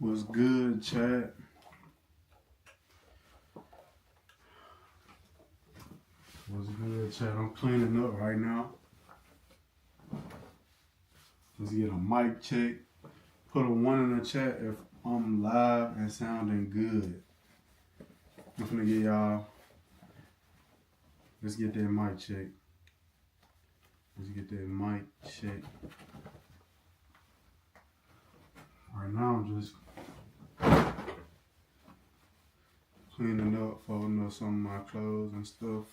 What's good, chat? What's good, chat? I'm cleaning up right now. Let's get a mic check. Put a 1 in the chat if I'm live and sounding good. I'm gonna get y'all. Let's get that mic check. Let's get that mic check. Right now I'm just cleaning up, folding up some of my clothes and stuff.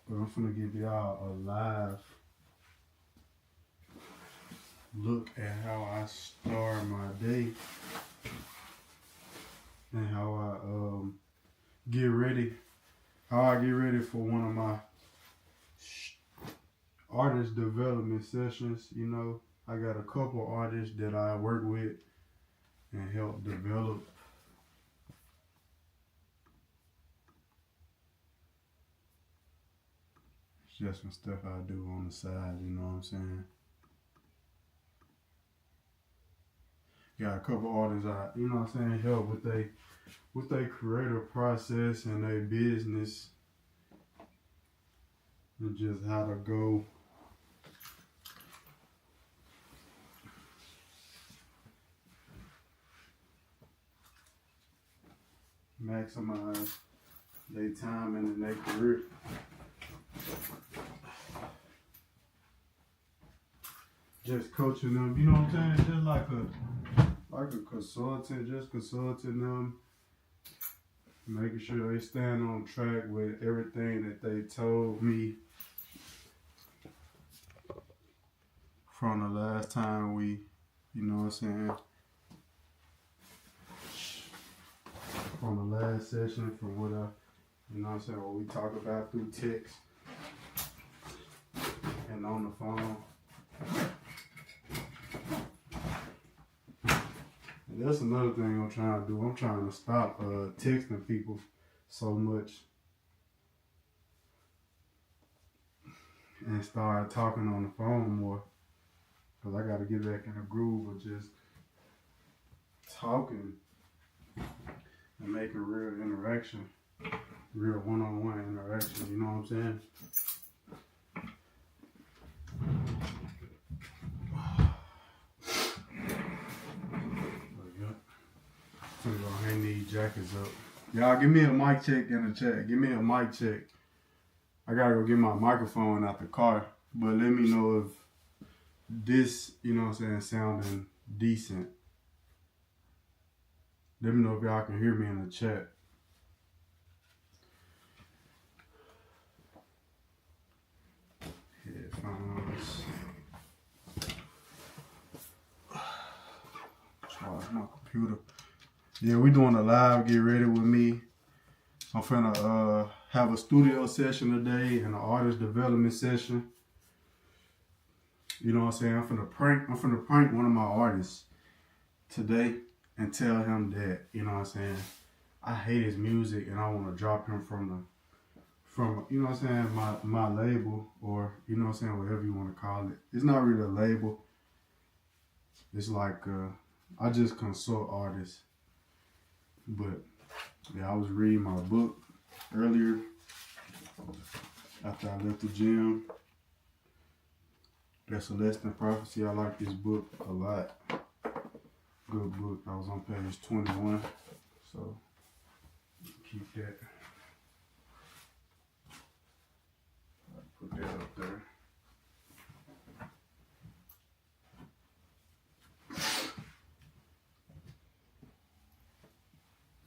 But I'm finna give y'all a live look at how I start my day and how I get ready. How I get ready for one of my artist development sessions. You know, I got a couple artists that I work with and help develop. It's just some stuff I do on the side, you know what I'm saying? Got a couple artists I, you know what I'm saying, help with their creative process and their business and just how to go maximize their time and their career. Just coaching them, you know what I'm saying? Just like a consultant, just consulting them, making sure they stand on track with everything that they told me from the last time we, you know what I'm saying? From the last session, from what I, you know what I'm saying, what we talk about through text and on the phone. And that's another thing I'm trying to do. I'm trying to stop texting people so much and start talking on the phone more. Because I got to get back in the groove of just talking and making real interaction, real one-on-one interaction, you know what I'm saying? So I'm gonna hang these jackets up. Y'all give me a mic check in the chat. Give me a mic check. I gotta go get my microphone out the car, but let me know if this, you know what I'm saying, sounding decent. Let me know if y'all can hear me in the chat. Headphones. Charge my computer. Yeah, we doing a live get ready with me. I'm finna have a studio session today and an artist development session. You know what I'm saying? I'm finna prank one of my artists today and tell him that, you know what I'm saying, I hate his music and I wanna drop him from you know what I'm saying, my label, or you know what I'm saying, whatever you wanna call it. It's not really a label. It's like I just consult artists. But yeah, I was reading my book earlier after I left the gym. That's Celestial Prophecy. I like this book a lot. Good book. I was on page 21. So keep that. I'll put that up there.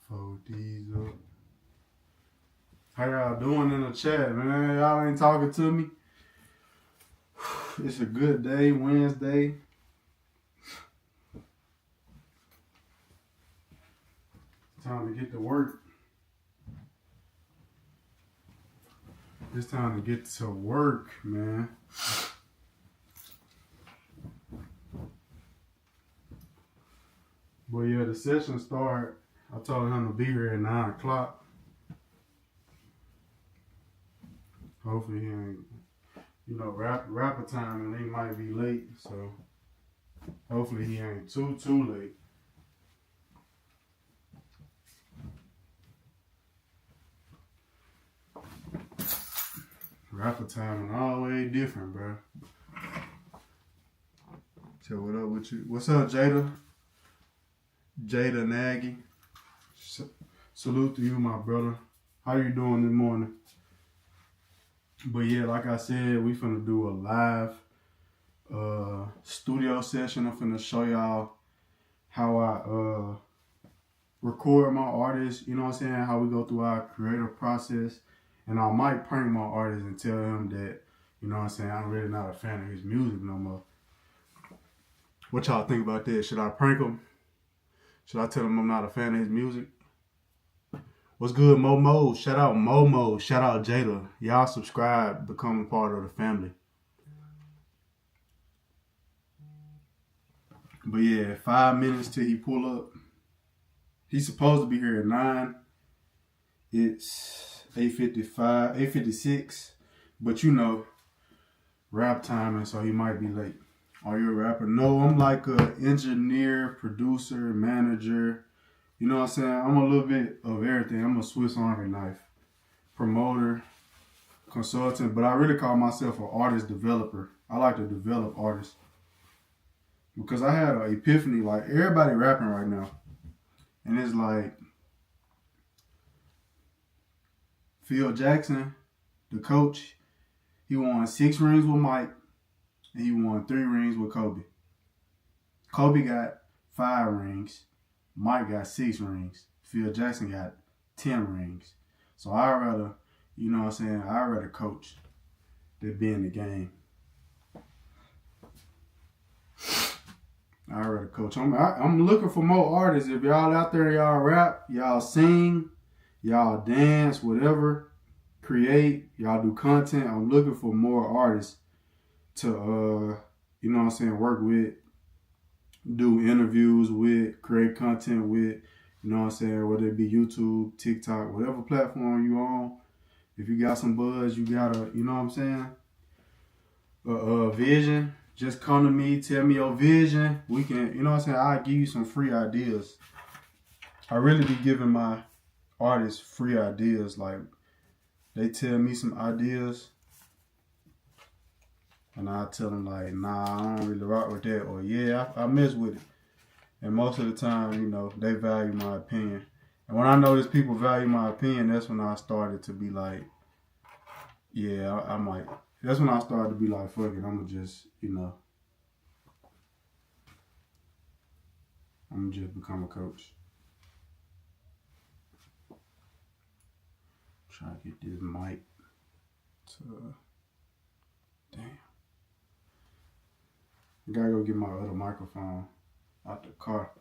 Fold these up. How y'all doing in the chat, man? Y'all ain't talking to me. It's a good day, Wednesday. It's time to get to work. It's time to get to work, man. But yeah, the session start. I told him to be here at 9 o'clock. Hopefully he ain't, rapper time and he might be late. So hopefully he ain't too late. Rapper time is always different, bro. So what up with you? What's up, Jada? Jada Nagy. Salute to you, my brother. How you doing this morning? But yeah, like I said, we finna do a live studio session. I'm finna show y'all how I record my artists, you know what I'm saying, how we go through our creative process. And I might prank my artist and tell him that, you know what I'm saying, I'm really not a fan of his music no more. What y'all think about that? Should I prank him? Should I tell him I'm not a fan of his music? What's good, Momo? Shout out Momo. Shout out Jada. Y'all subscribe, become a part of the family. But yeah, 5 minutes till he pull up. He's supposed to be here at 9. It's 8:55, 8:56. But you know, rap timing, so he might be late. Are you a rapper? No, I'm like a engineer, producer, manager. You know what I'm saying? I'm a little bit of everything. I'm a Swiss Army knife. Promoter, consultant, but I really call myself an artist developer. I like to develop artists. Because I had an epiphany, like everybody rapping right now. And it's like Phil Jackson, the coach, he won 6 rings with Mike, and he won 3 rings with Kobe. Kobe got 5 rings. Mike got 6 rings. Phil Jackson got 10 rings. So I'd rather, you know what I'm saying, I'd rather coach than be in the game. I'd rather coach. I'm looking for more artists. If y'all out there, y'all rap, y'all sing, y'all dance, whatever, create, y'all do content, I'm looking for more artists to, you know what I'm saying, work with, do interviews with, create content with, you know what I'm saying, whether it be YouTube, TikTok, whatever platform you on. If you got some buzz, you got a, you know what I'm saying, vision, just come to me, tell me your vision. We can, you know what I'm saying, I'll give you some free ideas. I really be giving my artists free ideas. Like, they tell me some ideas, and I tell them like, nah, I don't really rock with that, or yeah, I mess with it. And most of the time, you know, they value my opinion. And when I notice people value my opinion, that's when I started to be like, yeah, I might. That's when I started to be like, fuck it, I'm gonna just, you know, I'm gonna just become a coach. Try to get this mic to, damn. I gotta go get my other microphone out the car.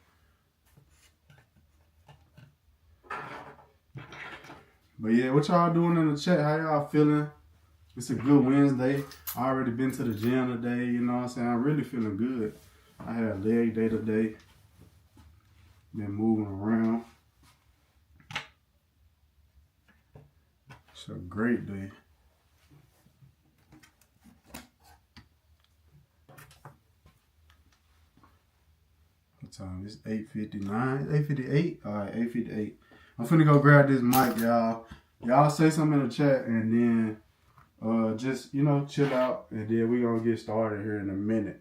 But yeah, what y'all doing in the chat? How y'all feeling? It's a good Wednesday. I already been to the gym today, you know what I'm saying? I'm really feeling good. I had a leg day today. Been moving around. It's a great day. What time? It's 8:59. 8:58? Alright, 8:58. I'm finna go grab this mic, y'all. Y'all say something in the chat and then just, you know, chill out, and then we gonna get started here in a minute.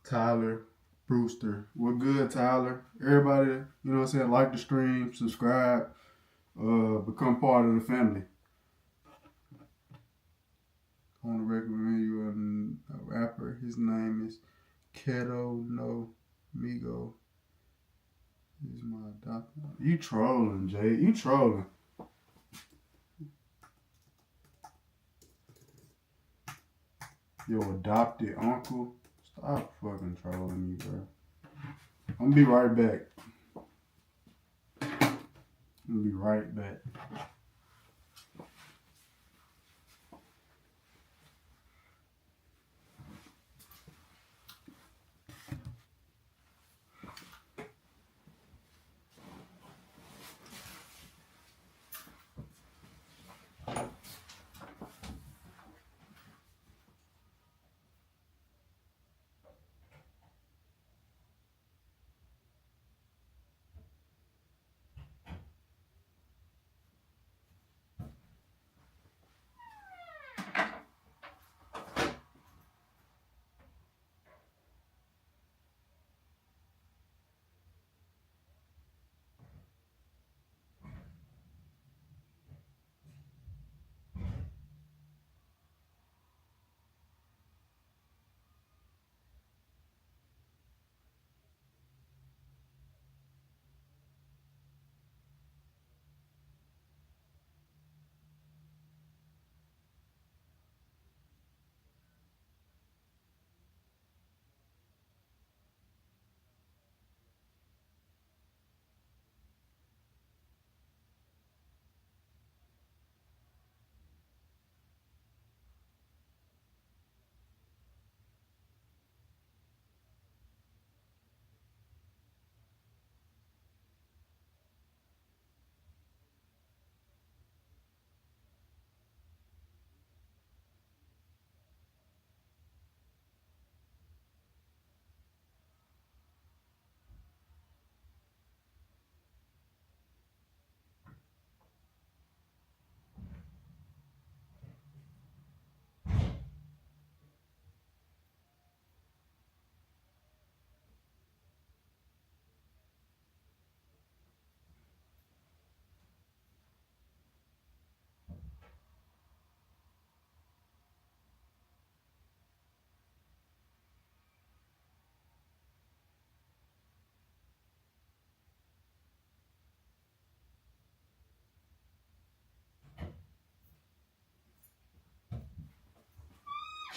Tyler Brewster. We're good, Tyler. Everybody, you know what I'm saying, like the stream, subscribe, become part of the family. I want to recommend you a rapper. His name is Keto No Migo. He's my adopted. You trolling, Jay. You trolling. Your adopted uncle. Stop fucking trolling me, bro. I'm gonna be right back. I'm gonna be right back.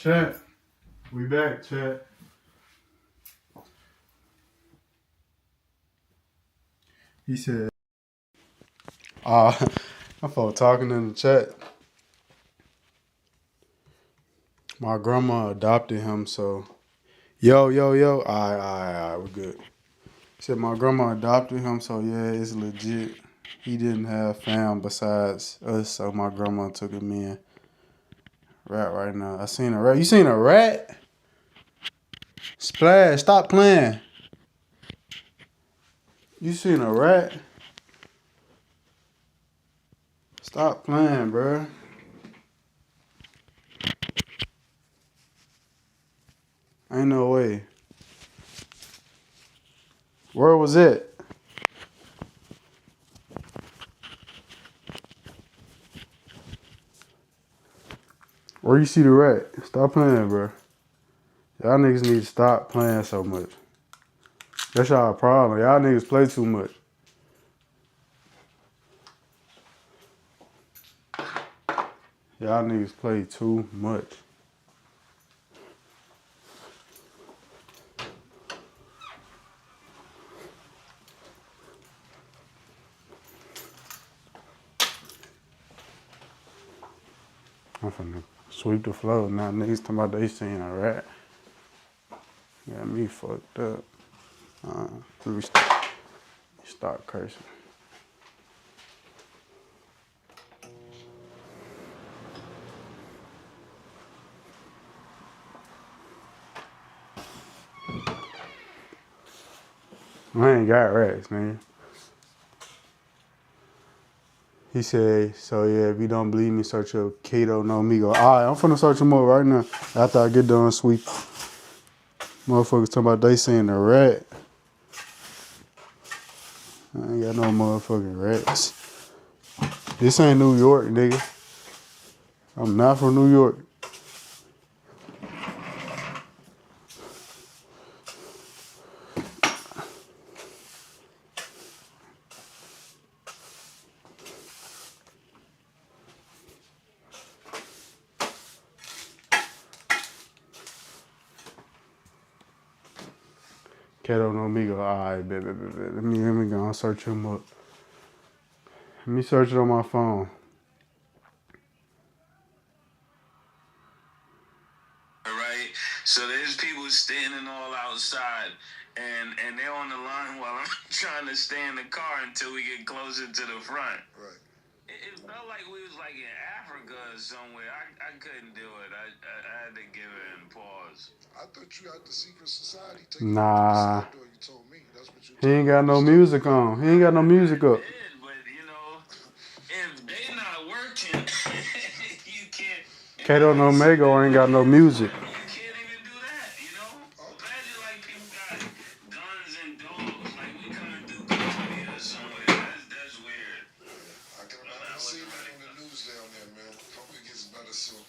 Chat. We back, chat. He said, my phone talking in the chat. My grandma adopted him, so yo. Alright, we're good. He said my grandma adopted him, so yeah, it's legit. He didn't have fam besides us, so my grandma took him in. Rat right now. I seen a rat. You seen a rat? Splash, stop playing. You seen a rat? Stop playing, bruh. Ain't no way. Where was it? Where you see the rat? Stop playing, bro. Y'all niggas need to stop playing so much. That's y'all problem. Y'all niggas play too much. Y'all niggas play too much. I'm finna sweep the floor. Now niggas talking about they seen a rat. Got me fucked up. Let me start cursing. I ain't got rats, man. He said, so yeah, if you don't believe me, search up Kato No Migo. Alright, I'm finna search him up right now. After I get done sweep. Motherfuckers talking about they seen a rat. I ain't got no motherfucking rats. This ain't New York, nigga. I'm not from New York. Kato No Migo. Alright, bet. Let me go and search him up. Let me search it on my phone. Right? So there's people standing all outside and they're on the line while I'm trying to stay in the car until we get closer to the front. Right. It felt like we was like in Africa or somewhere. I couldn't do it. I had to give it and pause. I thought you had the secret society. Nah. You told me. That's what you He ain't got no music on. He ain't got no music up. But you know, if they not working, you can't. Kato No Migo ain't got no music. You can't even do that, you know? Imagine like people got guns and dogs, like we coming through Colombia or somewhere. That's weird. I can see that on the news down there, man. Hope it gets better soon.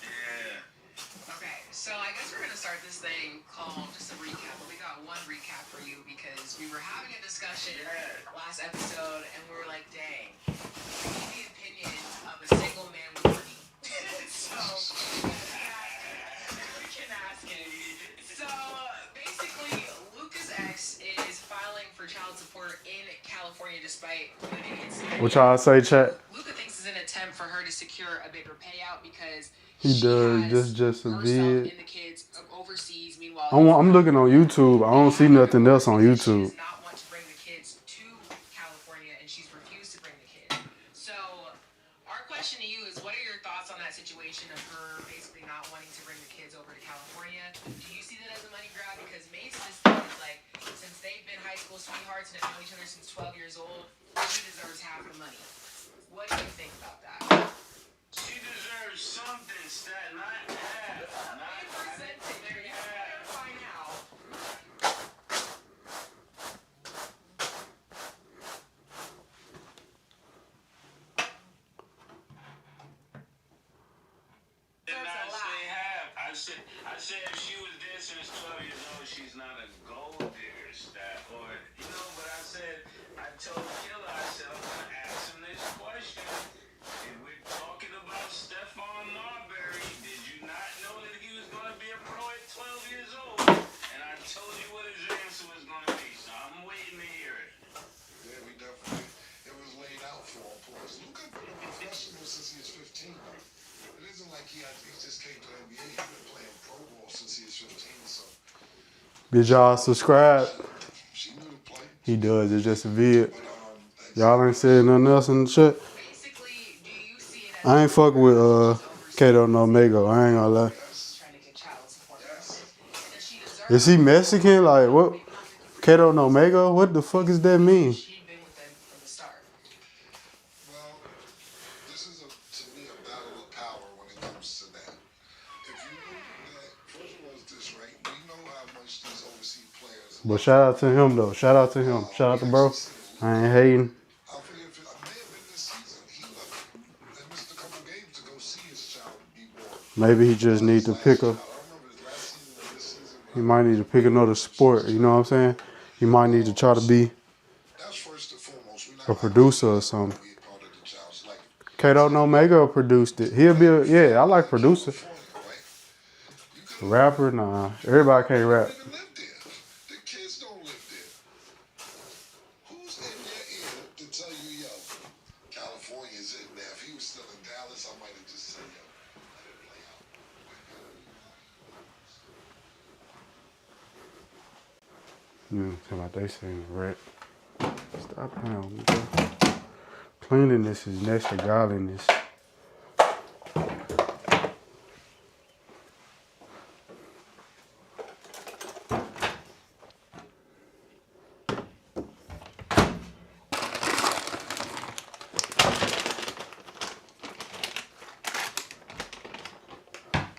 Yeah. Okay, so I guess we're gonna start this thing called just a recap, but we got one recap for you because we were having a discussion last episode and we were like, dang, we need the opinion of a single man with money. So we can ask him. So basically, Luca's ex is filing for child support in California despite living in Spain. What y'all say, chat? Luca thinks it's an attempt for her to secure a bigger payout because He does just a vid. and the kids overseas. Meanwhile, I'm looking on YouTube. I don't see nothing else on YouTube. She does not want to bring the kids to California, and she's refused to bring the kids. So, our question to you is, what are your thoughts on that situation of her basically not wanting to bring the kids over to California? Do you see that as a money grab? Because Mason's thing is like, since they've been high school sweethearts and have known each other since 12 years old, she deserves half the money. What do you think about that? She deserves something, Stat, not half. Not percentage. You gotta find out. I said if she was there since 12 years old, she's not a gold digger, Stat. Or, you know, but I told Killer, I said, I'm going to ask him this question. If we're talking about Stephon Marbury, did you not 15. It isn't like he just came to the NBA. He's been playing pro ball since he was 15. So. Did y'all subscribe? She knew to play. He does. It's just a vid. Y'all ain't said nothing else in the chat. Basically, do you see it as I ain't fuck with Kato no Mego. I ain't gonna lie. trying to get child support? Does she deserve Is he Mexican? Like what? Kato no Mego? What the fuck does that mean? she'd been with them from the start? Well, this is to me a battle of power when it comes to that. If you know that, first of all, it's this right. We know how much these overseas players. But shout out to him though. Shout out to him. Shout out to bro. I ain't hating. I forget if it may have been this season. He left and missed a couple games to go see his child be born. Maybe he just need to pick I a. don't remember his last season or this season. He might need to pick another sport. You know what I'm saying? He might need to try to be That's first and foremost. a producer or something. Be a part of the child's life. Kato no Mego produced it. He'll be a, yeah. I like producer. Rapper, nah. Everybody can't rap. Live there. The kids don't live there. Who's in your ear to tell you, yo, California's in there? If he was still in Dallas, I might have just said, yo, let it play out. You know, tell my they saying rap. Stop playing with me, bro. Cleanliness is next to godliness.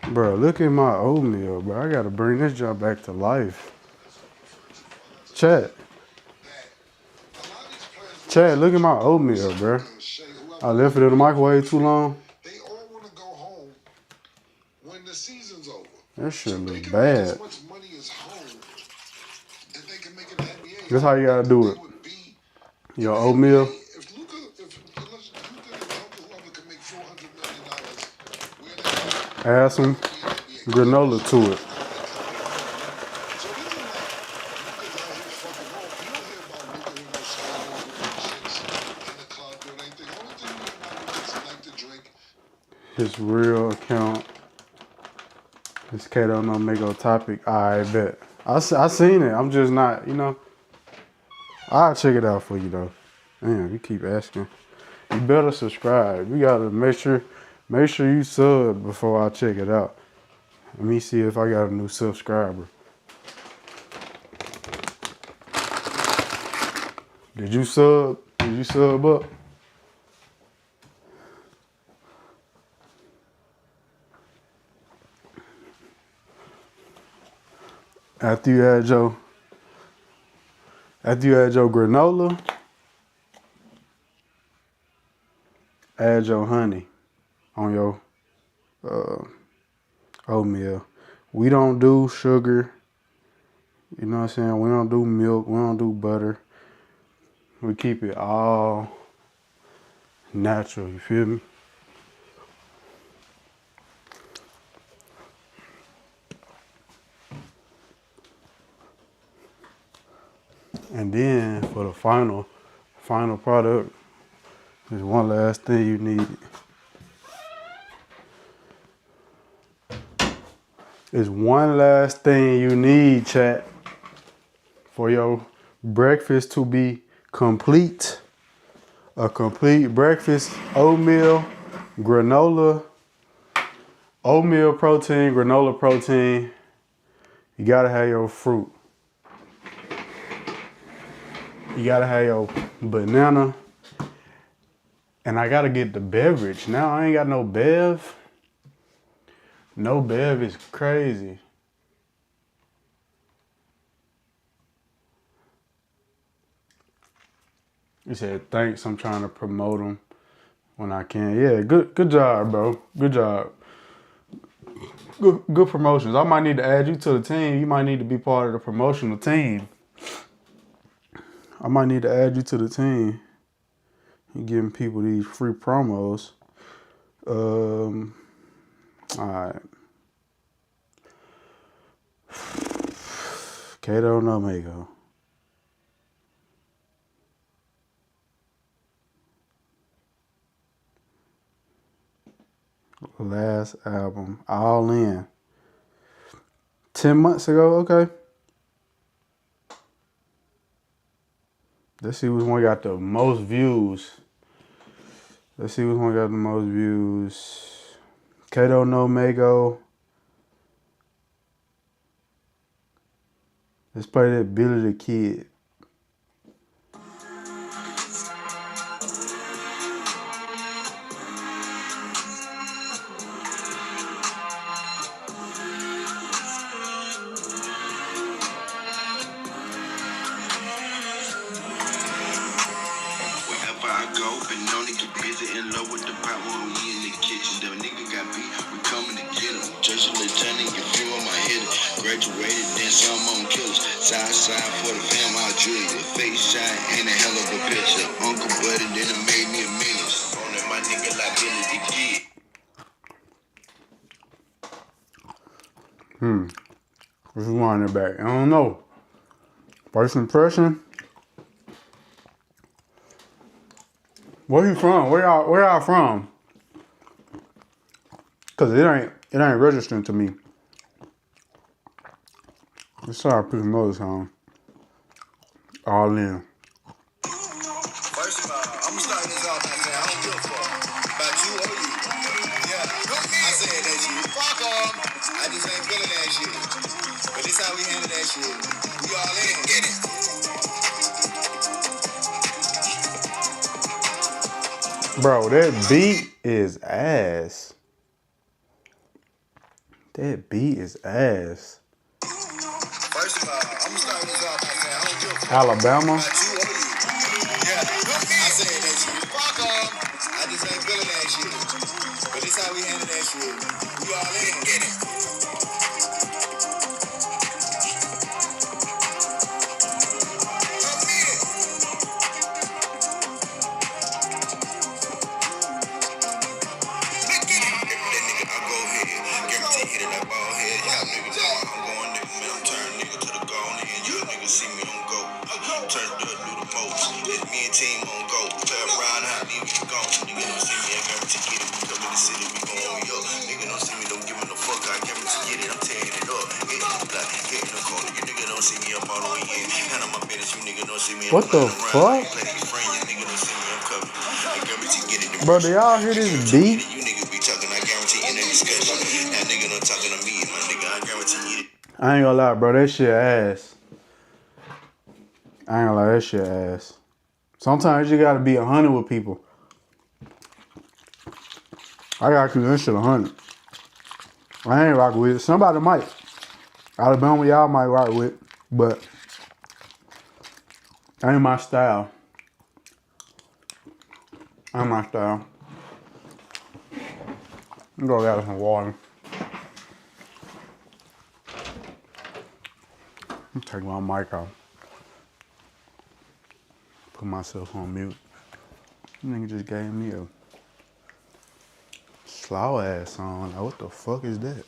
Bro, look at my oatmeal, bro. I gotta bring this junk back to life. Chad, look at my oatmeal, bro. I left it in the microwave too long. They all want to go home when the season's over. That shit They look can make bad. as much money as home that they can make in the NBA. That's how you gotta do it. They would be Your oatmeal. If Luka and whoever can make $400 million, where they Add some granola to it. So it isn't like Luka's out here fucking off. You don't hear about Luka with no scandals with no chicks in the club doing anything. The only thing you hear about Luka is he like to drink. His real account. This Kato no Mego topic. I bet. I seen it. I'm just not, you know. I'll check it out for you though. Damn, you keep asking. You better subscribe. You gotta make sure you sub before I check it out. Let me see if I got a new subscriber. Did you sub? Did you sub up? After you had your granola, add your honey on your oatmeal. We don't do sugar. You know what I'm saying? We don't do milk. We don't do butter. We keep it all natural. You feel me? And then for the final product, there's one last thing you need. There's one last thing you need, chat, for your breakfast to be complete. A complete breakfast: oatmeal, granola, oatmeal protein, granola protein. You gotta have your fruit. You gotta have your banana. And I gotta get the beverage. Now I ain't got no bev. No bev is crazy. You said thanks. I'm trying to promote them when I can. Yeah, good job, bro. Good job. Good promotions. I might need to add you to the team. You might need to be part of the promotional team. I might need to add you to the team. You giving people these free promos. All right. Kato no Mego. last album, All In. 10 months ago, okay. Let's see which one got the most views. Kato No Mago. Let's play that Billy the Kid. Wherever I go, been known to get busy, in love with the pot when we in the kitchen. The nigga got beat, we coming to get him. Just a lieutenant, you feel on my head. Graduated, then some on killers. Side for the fam, I'll drill you. Face shot ain't a hell of a picture. Uncle Buddy, then it made me a menace. On it, my nigga like Billy the Kid. What's one in the back? I don't know. First impression. Where you from? Where y'all from? Cause it ain't registering to me. Let's start putting those on. All In. First of all, I'm gonna start this off by saying I don't give a fuck about you or you. Yeah, I said that shit. Fuck off. I just ain't feeling that shit. But this how we handle that shit. We all in. Get it. Bro, that beat is ass. That beat is ass. First of all, I'm gonna start this off by saying I don't give a fuck Alabama. about you or you. Yeah, I said that shit. Fuck off. I just ain't feeling that shit. But this how we handle that shit. We all in. Get it. What the fuck? Bro, do y'all hear this beat? I ain't gonna lie, bro. That shit ass. I ain't gonna lie, that shit ass. Sometimes you gotta be 100 with people. I gotta keep this shit 100. I ain't rock with it. Somebody might. Alabama, y'all might rock with it, but ain't my style. Ain't my style. I'm gonna get some water. I'm taking my mic off. Put myself on mute. Nigga just gave me a slow ass song. Like, what the fuck is that?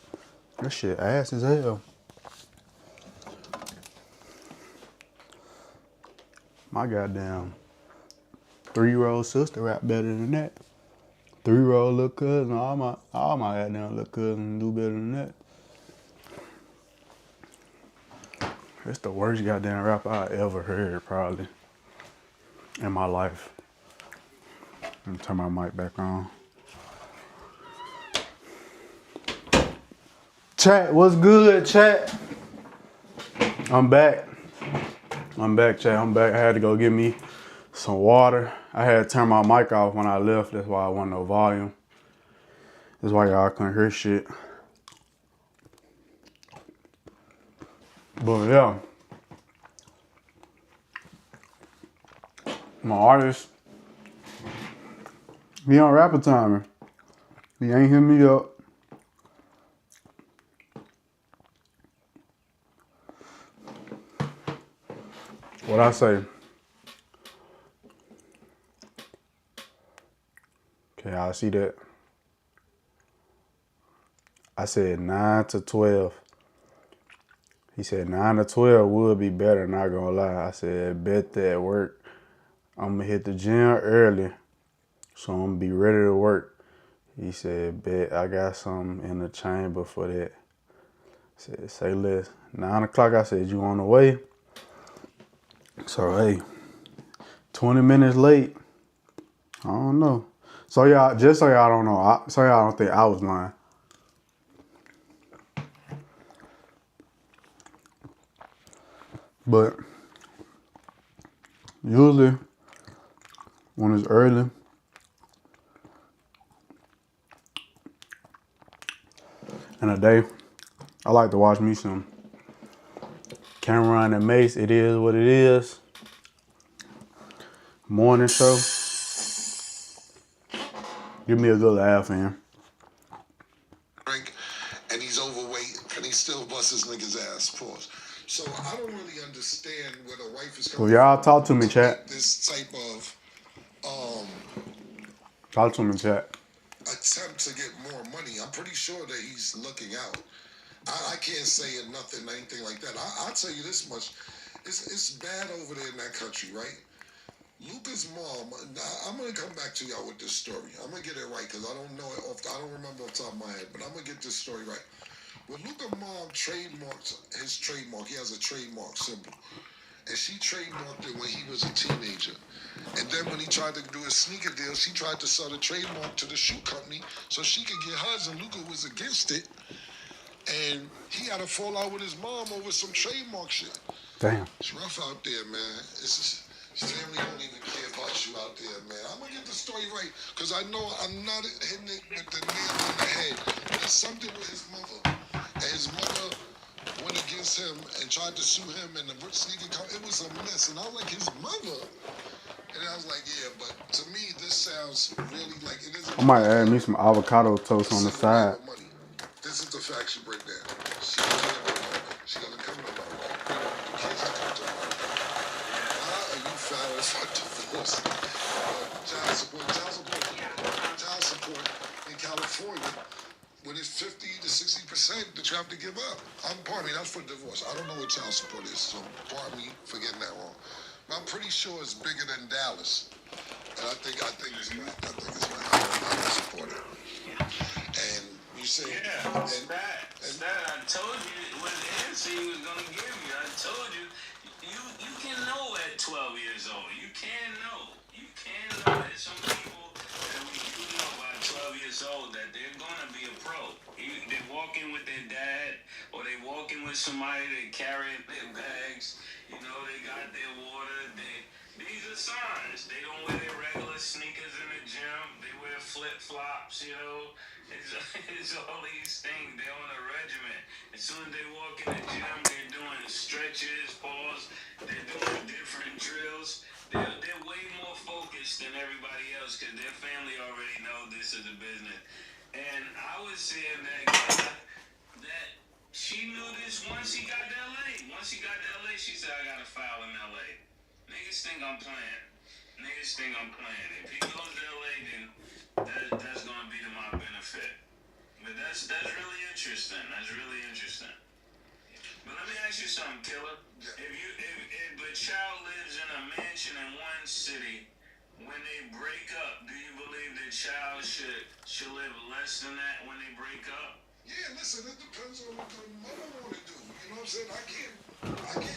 That shit ass as hell. My goddamn 3-year-old sister rap better than that. 3-year-old little cousin, all my goddamn little cousins do better than that. It's the worst goddamn rap I ever heard, probably, in my life. Let me turn my mic back on. Chat, what's good, chat? I'm back, chat. I'm back. I had to go get me some water. I had to turn my mic off when I left. That's why I wasn't no volume. That's why y'all couldn't hear shit. But yeah, my artist, he on Rapper Timer. He ain't hit me up. What I say? Okay, I see that. I said 9 to 12. He said 9 to 12 would be better, not gonna lie. I said, bet that work. I'm gonna hit the gym early, so I'm gonna be ready to work. He said, bet I got something in the chamber for that. I said, say less. 9 o'clock, I said, you on the way? So, hey, 20 minutes late. I don't know. So, y'all, just so y'all don't know, so y'all don't think I was lying. But usually, when it's early, in the day, I like to watch me some Cameron and Mace. It is what it is. Morning show. Give me a good laugh, man. Drink, and he's overweight, and he still busts his nigga's ass. Pause. So I don't really understand where the wife is coming Well, y'all talk to me, chat. This type of Talk to me, chat. attempt to get more money. I'm pretty sure that he's looking out. I can't say nothing, anything like that. I'll tell you this much. It's bad over there in that country, right? Luca's mom, I'm going to come back to y'all with this story. I'm going to get it right because I don't know it I don't remember off the top of my head, but I'm going to get this story right. When Luca's mom trademarked his trademark, he has a trademark symbol. And she trademarked it when he was a teenager. And then when he tried to do a sneaker deal, she tried to sell the trademark to the shoe company so she could get hers, and Luca was against it. And he had a fallout with his mom over some trademark shit. Damn. It's rough out there, man. His family don't even care about you out there, man. I'm gonna get the story right, because I know I'm not hitting it with the nail on the head. There's something with his mother. And his mother went against him and tried to sue him, and the sneaker company, it was a mess. And I was like, his mother? And I was like, yeah, but to me, this sounds really like it is. I might add me some avocado toast on the side. This is the faction breakdown. She doesn't come to my wife. The kids don't come to my wife. How are you filing for divorce? Child support in California, when it's 50 to 60% that you have to give up. Pardon me, that's for divorce. I don't know what child support is, so pardon me for getting that wrong. But I'm pretty sure it's bigger than Dallas. And I think it's right. I think it's right. I support it. And you say, I told you what answer he was gonna give you. I told you, you can know at 12 years old. You can know. You can know that some people that you know by 12 years old that they're gonna be a pro. They walk in with their dad, or they walk in with somebody that carrying their bags. You know, they got their water. These are signs. They don't wear their regular sneakers in the gym. They wear flip-flops, you know. It's all these things. They're on a regimen. As soon as they walk in the gym, they're doing stretches, pause. They're doing different drills. They're way more focused than everybody else because their family already know this is a business. And I was saying that she knew this once he got to LA. Once he got to LA, she said, I got to file in LA. Niggas think I'm playing. If he goes to LA, then that's gonna be to my benefit. But that's really interesting. But let me ask you something, Killer. If a child lives in a mansion in one city, when they break up, do you believe the child should live less than that when they break up? yeah, listen, it depends on what the mother want to do. You know what I'm saying? I can't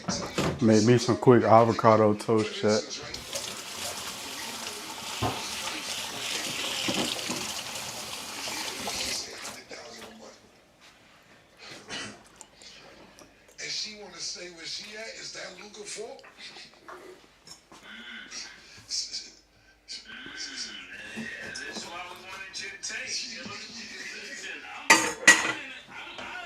tell you. Made me some quick avocado toast, chat. And she want to stay where she at. Is that Luca's fault? That's why we wanted you to take. Listen, I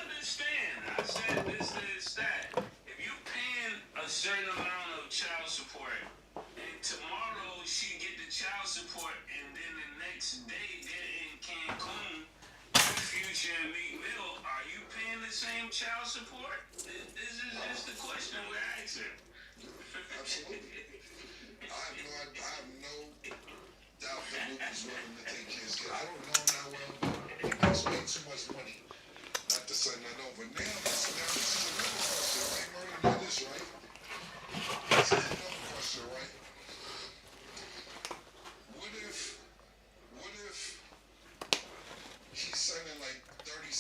understand. I said this, that. If you paying a certain amount of child support, and tomorrow she get the child support, and then the next day they're in Cancun, Future and Meek Mill, are you paying the same child support? This is just the question we're asking. Absolutely. I have no doubt that Luca's willing to take his kid. I don't know him that well, but he makes way too much money not to send that over. Now this is another question, right? Murder, know this, right? This is another question, right? What if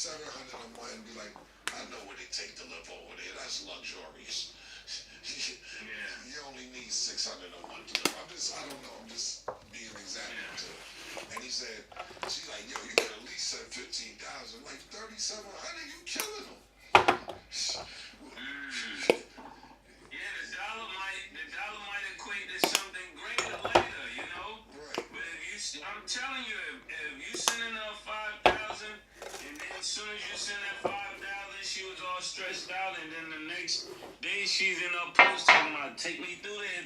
$700 a month and be like, I know what it takes to live over there. That's luxurious. You only need $600 a month to live. I don't know. I'm just being example too. And he said, she's like, yo, you could at least send 15,000, like 3,700. You killing them. The dollar might equate to something greater later, you know. Right. But I'm telling you, if you sending her 5,000, and then as soon as you send that 5,000, she was all stressed out, and then the next day she's in her post talking about take me through there,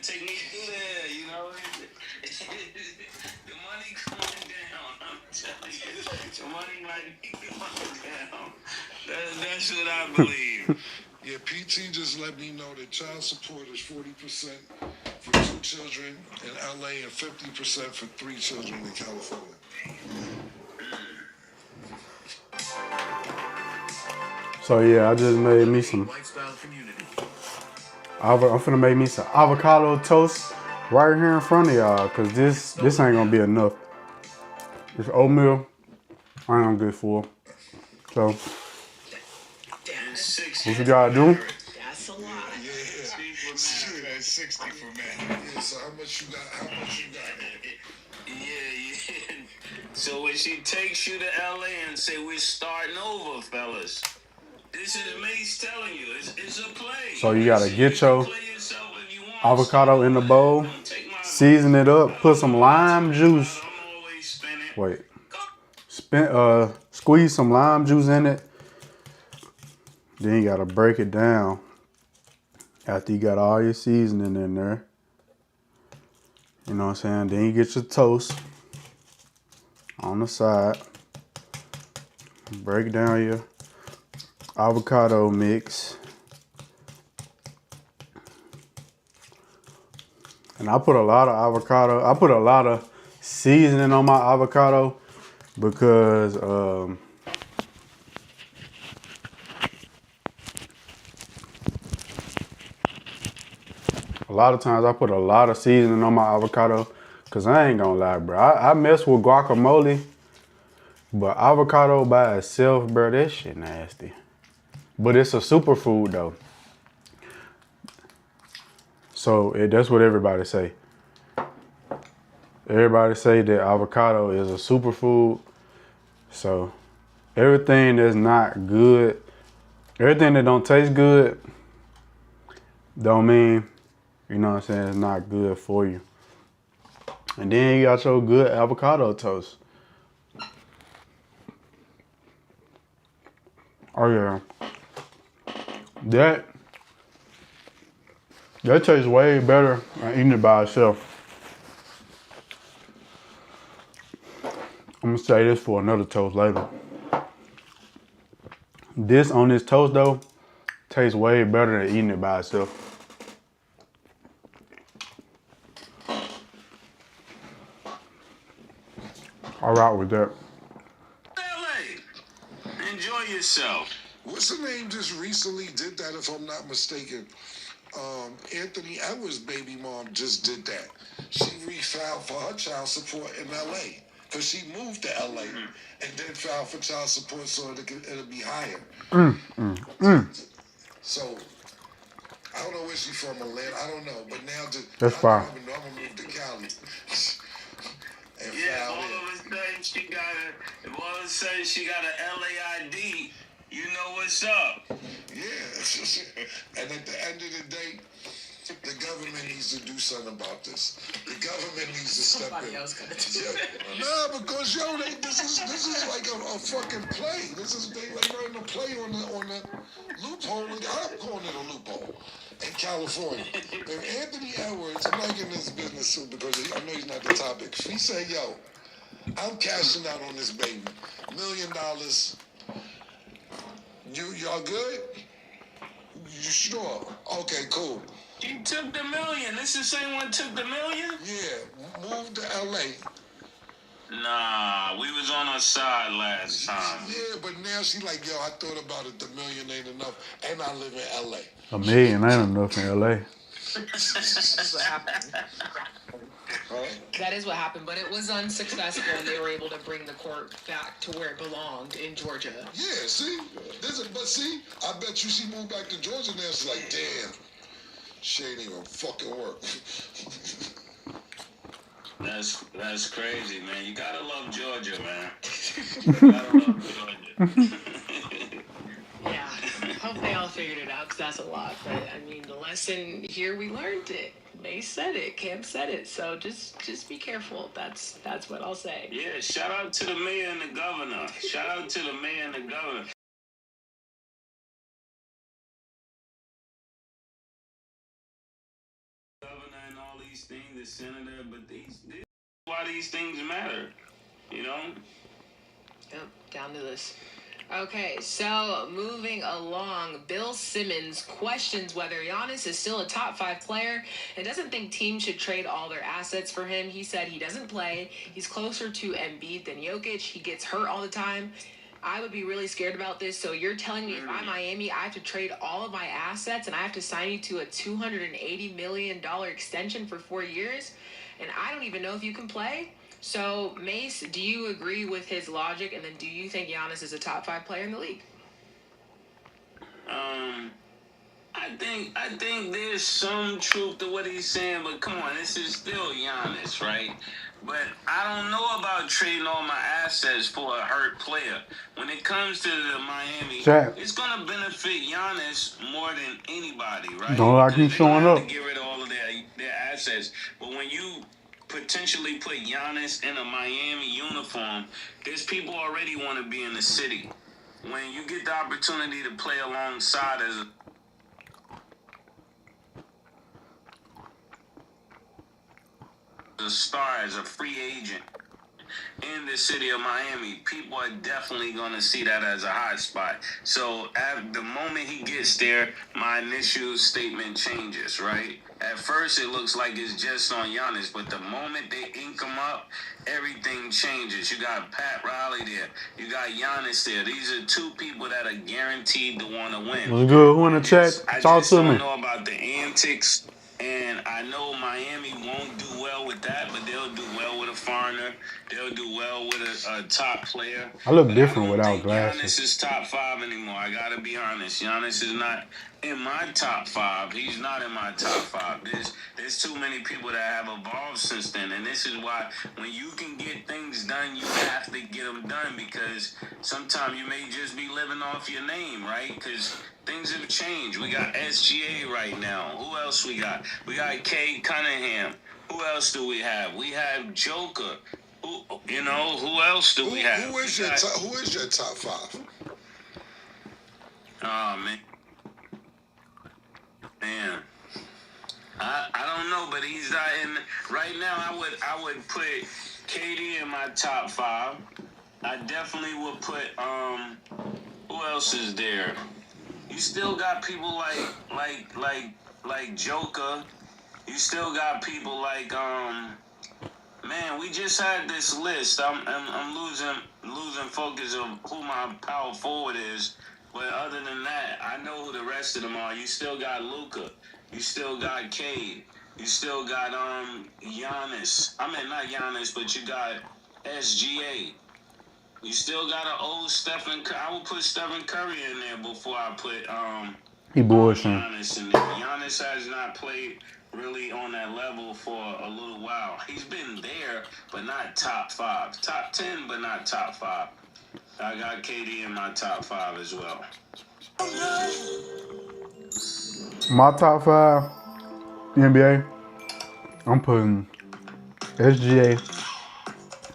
you know. The money coming down. I'm telling you, the money might be coming down. That's what I believe. Yeah, PT just let me know that child support is 40% for 2 children in LA and 50% for 3 children in California. So yeah, I just made me some. I'm finna make me some avocado toast right here in front of y'all, cause this ain't gonna be enough. This oatmeal, I ain't good for. So what you gotta do? That's a lot. Yeah, that's 60 for man. Yeah, so how much you got? Yeah. So when she takes you to LA and say we're starting over, fellas, this is Mace telling you, it's a play. So you gotta get your avocado in the bowl, season it up, put some lime juice. Wait, squeeze some lime juice in it. Then you gotta break it down after you got all your seasoning in there. You know what I'm saying? Then you get your toast on the side. Break down your avocado mix. And I put a lot of seasoning on my avocado because a lot of times I put a lot of seasoning on my avocado because I ain't gonna lie, bro. I mess with guacamole, but avocado by itself, bro, that shit nasty. But it's a superfood though. So that's what everybody say. Everybody say that avocado is a superfood. So everything that's not good, everything that don't taste good, don't mean, you know what I'm saying, it's not good for you. And then you got your good avocado toast. Oh yeah. That tastes way better than eating it by itself. I'm gonna say this for another toast later. This on this toast though, tastes way better than eating it by itself. All right with that. LA, enjoy yourself. What's the name just recently did that, if I'm not mistaken? Anthony Edwards' baby mom just did that. She refiled for her child support in LA. Because she moved to LA and then filed for child support so it'll be higher. So, I don't know where she's from, Atlanta. I don't know. But now, that's fine. I don't even know. I'm going to move to Cali. Yeah, all of a sudden she got an LAID. You know what's up. Yeah. And at the end of the day, the government needs to do something about this. The government needs to step in. No, because this is like a fucking play. This is they like running a play on the loophole. I'm calling it a loophole in California. If Anthony Edwards, I'm not getting this business soon because I know he's not the topic. If he say, yo, I'm cashing out on this baby, $1 million. Y'all good? You sure? Okay, cool. She took the $1 million. This is the same one took the $1 million? Yeah, moved to LA. Nah, we was on her side last time. Yeah, but now she like, yo, I thought about it. The $1 million ain't enough, and I live in LA. $1 million ain't enough in LA. That's what happened. That is what happened, but it was unsuccessful, and they were able to bring the court back to where it belonged in Georgia. Yeah, see? But see, I bet you she moved back to Georgia now. She's like, damn, she ain't even fucking work. That's crazy, man. You gotta love Georgia, man. You gotta love Georgia. Yeah, hope they all figured it out, because that's a lot. But, I mean, the lesson here, we learned it. They said it. Camp said it. So just be careful. That's what I'll say. Yeah, shout out to the mayor and the governor. Shout out to the mayor and the governor. Governor and all these things, the senator, but these why these things matter, you know? Yep, down to this. Okay, so moving along, Bill Simmons questions whether Giannis is still a top 5 player and doesn't think teams should trade all their assets for him. He said he doesn't play. He's closer to Embiid than Jokic. He gets hurt all the time. I would be really scared about this. So you're telling me if I'm Miami, I have to trade all of my assets and I have to sign you to a $280 million extension for 4 years? And I don't even know if you can play? So, Mace, do you agree with his logic? And then do you think Giannis is a top 5 player in the league? I think there's some truth to what he's saying, but come on, this is still Giannis, right? But I don't know about trading all my assets for a hurt player. When it comes to the Miami, it's gonna benefit Giannis more than anybody, right? Don't like he's showing up. To get rid of all of their assets, but when you potentially put Giannis in a Miami uniform, there's people already want to be in the city. When you get the opportunity to play alongside as a star, as a free agent in the city of Miami, people are definitely going to see that as a hot spot. So at the moment he gets there, my initial statement changes, right? At first, it looks like it's just on Giannis, but the moment they ink him up, everything changes. You got Pat Riley there. You got Giannis there. These are 2 people that are guaranteed to want to win. What's good? Who in the chat? Talk to me. I just don't know about the antics, and I know Miami won't do well with that, but they'll do well with a foreigner. They'll do well with a top player. I look different without glasses. Giannis is top 5 anymore. I got to be honest. Giannis is not in my top 5. He's not in my top 5. There's too many people that have evolved since then, and this is why when you can get things done, you have to get them done, because sometimes you may just be living off your name, right? Because things have changed. We got SGA right now. Who else we got? We got Cade Cunningham. Who else do we have? We have Joker. Who else do we have? Who is your top 5? Oh, man. I don't know, but he's not in right now. I would put KD in my top 5. I definitely would put who else is there? You still got people like Joker. You still got people like man, we just had this list. I'm losing focus of who my power forward is. But other than that, I know who the rest of them are. You still got Luka. You still got Cade. You still got Giannis. I mean, not Giannis, but you got SGA. You still got an old Stephen Curry. I would put Stephen Curry in there before I put he bullshitting. Giannis in there. Giannis has not played really on that level for a little while. He's been there, but not top 5. Top 10, but not top 5. I got KD in my top 5 as well. My top 5 NBA, I'm putting SGA,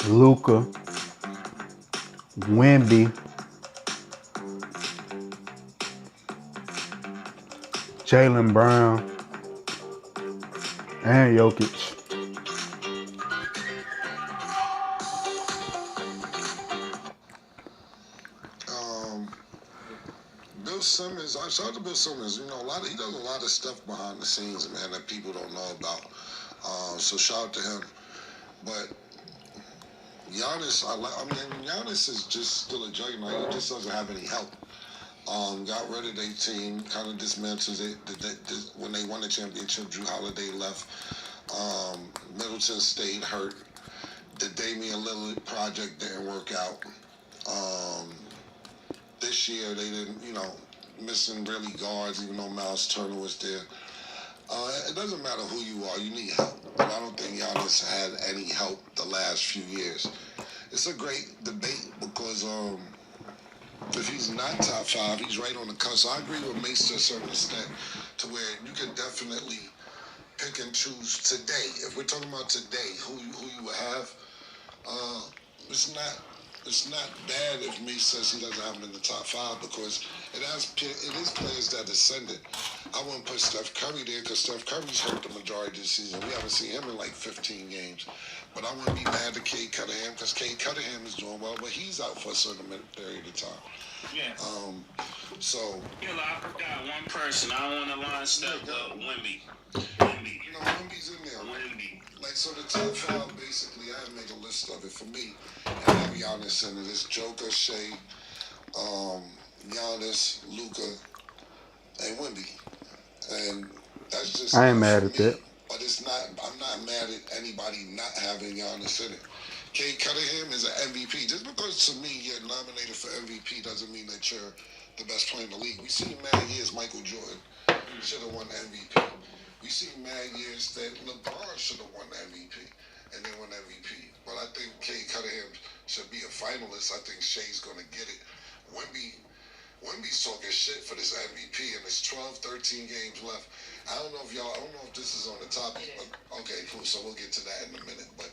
Luka, Wemby, Jaylen Brown, and Jokic. Bill Simmons, I shout out to Bill Simmons. You know, he does a lot of stuff behind the scenes, man, that people don't know about. So shout out to him. But Giannis, Giannis is just still a juggernaut. He just doesn't have any help. Got rid of their team, kind of dismantled it. When they won the championship, Drew Holiday left. Middleton stayed hurt. The Damian Lillard project didn't work out. This year they didn't, missing really guards, even though Miles Turner was there. It doesn't matter who you are, you need help. And I don't think Giannis had any help the last few years. It's a great debate because if he's not top 5, he's right on the cusp. I agree with Mace to a certain extent, to where you can definitely pick and choose today. If we're talking about today, who you would have, it's not bad if Mace says he doesn't have him in the top 5 because it is players that ascended. I wouldn't put Steph Curry there because Steph Curry's hurt the majority of the season. We haven't seen him in like 15 games. But I wouldn't be mad at Cade Cunningham because Cade Cunningham is doing well, but he's out for a certain period of time. Yeah. So. I forgot one person. I don't want to line Steph up. Wemby. Wemby's in there. Wemby. Like, so the top 5, basically, I had to make a list of it for me. And I have Giannis in it. It's Joker, Shea, Giannis, Luka, and Wemby. And that's just. I ain't mad at that. But it's not. I'm not mad at anybody not having Giannis in it. Cade Cunningham is an MVP. Just because to me you're nominated for MVP doesn't mean that you're the best player in the league. We see mad years Michael Jordan should have won MVP. We see mad years that LeBron should have won MVP and then won MVP. But I think Cade Cunningham should be a finalist. I think Shea's going to get it. Wemby's talking shit for this MVP, and it's 12, 13 games left. I don't know if this is on the topic. Okay, cool. So we'll get to that in a minute. But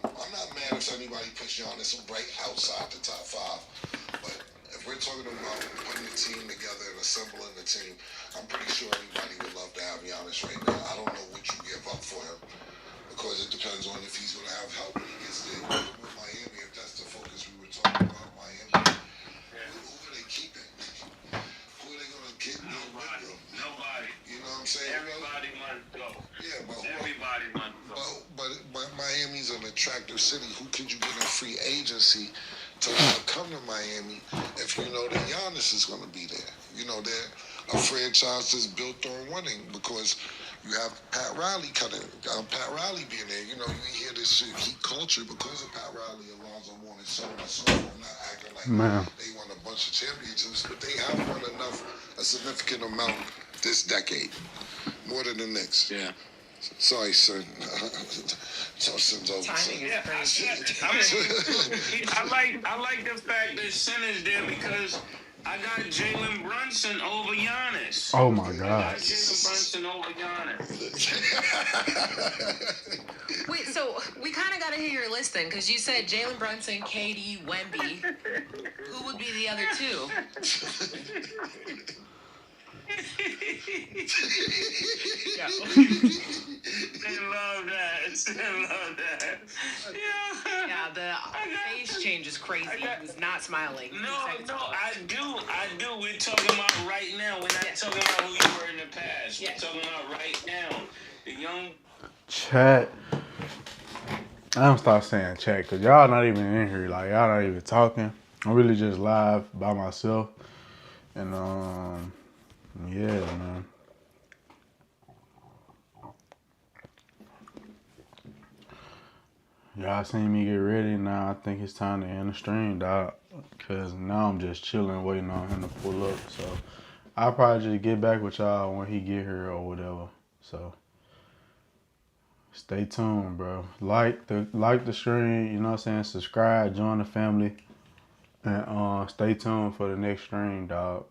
I'm not mad if anybody puts Giannis right outside the top 5. But if we're talking about putting the team together and assembling the team, I'm pretty sure anybody would love to have Giannis right now. I don't know what you give up for him because it depends on if he's going to have help when he gets there. With Miami, if that's the focus we were talking about, Miami. Who are they keeping? Who are they going to get? Nobody. You know what I'm saying? Everybody must go. Yeah, but everybody must go. But Miami's an attractive city. Who could you get in free agency to want to come to Miami if you know that Giannis is going to be there? They're a franchise that's built on winning because you have Pat Riley being there. You hear this shit, heat culture because of Pat Riley, Alonzo Mourning, so on and so forth. I'm not acting like they won a bunch of championships, but they have won a significant amount this decade, more than the Knicks. Yeah. Sorry, son. Justin's over. Timing is crazy. I like the fact that Sin is there because I got Jalen Brunson over Giannis. Oh my I got God. Jalen Brunson over Giannis. Wait, so we kind of got to hear your list then, because you said Jalen Brunson, KD, Wemby. Who would be the other 2? Yeah. They love that. Yeah, the face change is crazy. He was not smiling. No, I do. We're talking about right now. We're not talking about who you were in the past. We're talking about right now. The young Chat. I'm gonna start saying chat because y'all not even in here. Like, y'all not even talking. I'm really just live by myself. And, yeah, man. Y'all seen me get ready. Now I think it's time to end the stream, dog. Because now I'm just chilling, waiting on him to pull up. So I'll probably just get back with y'all when he get here or whatever. So stay tuned, bro. Like the stream, you know what I'm saying? Subscribe, join the family. And stay tuned for the next stream, dog.